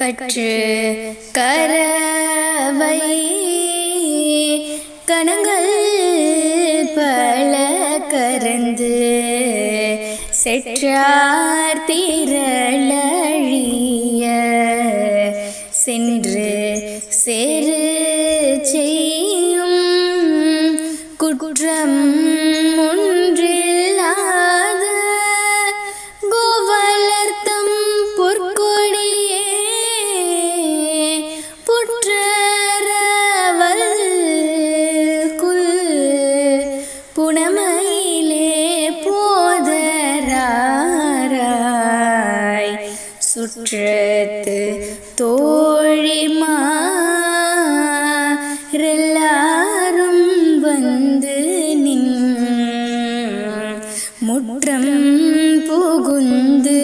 கற்று கரவை கணங்கள் பல கறந்து செற்றார் திரளழிய சென்று சேரு செய்யும் குற்றம் ஒன்றில்லாத கோவலர்த்தம் பொற்கொடியே புற்றரவல் குல் புனமையிலே போதராய் சுற்றத்து தோழிமாரெல்லாரும் வந்து நின் முற்றம் புகுந்து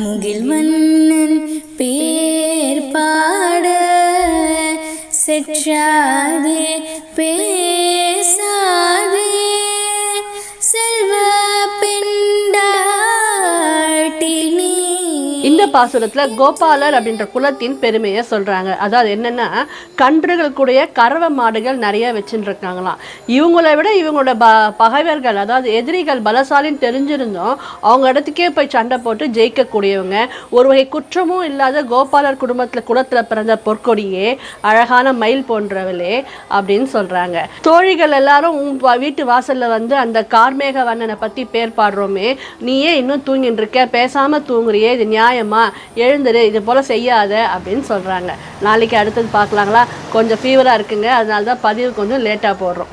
முகில்வண்ணன் பேர் பாட செற்றாதே பேசாதே செல்வ பெண்டாட்டினி. இந்த பாசுரத்தில் கோபாலர் அப்படின்ற குலத்தின் பெருமையை சொல்கிறாங்க. அதாவது என்னென்னா, கன்றுகள் கூடிய கறவை மாடுகள் நிறைய வச்சுட்டு இருக்காங்களாம். இவங்கள விட இவங்களோட பகைவர்கள், அதாவது எதிரிகள் பலசாலின்னு தெரிஞ்சிருந்தோம் அவங்க இடத்துக்கே போய் சண்டை போட்டு ஜெயிக்கக்கூடியவங்க. ஒரு வகை குற்றமும் இல்லாத கோபாலர் குலத்தில் பிறந்த பொற்கொடியே, அழகான மயில் போன்றவளே அப்படின்னு சொல்கிறாங்க. தோழிகள் எல்லாரும் வீட்டு வாசலில் வந்து அந்த கார்மேக வண்ணனை பற்றி பேர் பாடுறோமே, நீயே இன்னும் தூங்கிட்டு இருக்க, பேசாமல் தூங்குறியே, இது நியாயமா, எழுந்துரு, இது போல் செய்யாத அப்படின்னு சொல்கிறாங்க. நாளைக்கு அடுத்தது பார்க்கலாங்களா? கொஞ்சம் ஃபீவராக இருக்குங்க, அதனால தான் பதிவு கொஞ்சம் லேட்டாக போடுறோம்.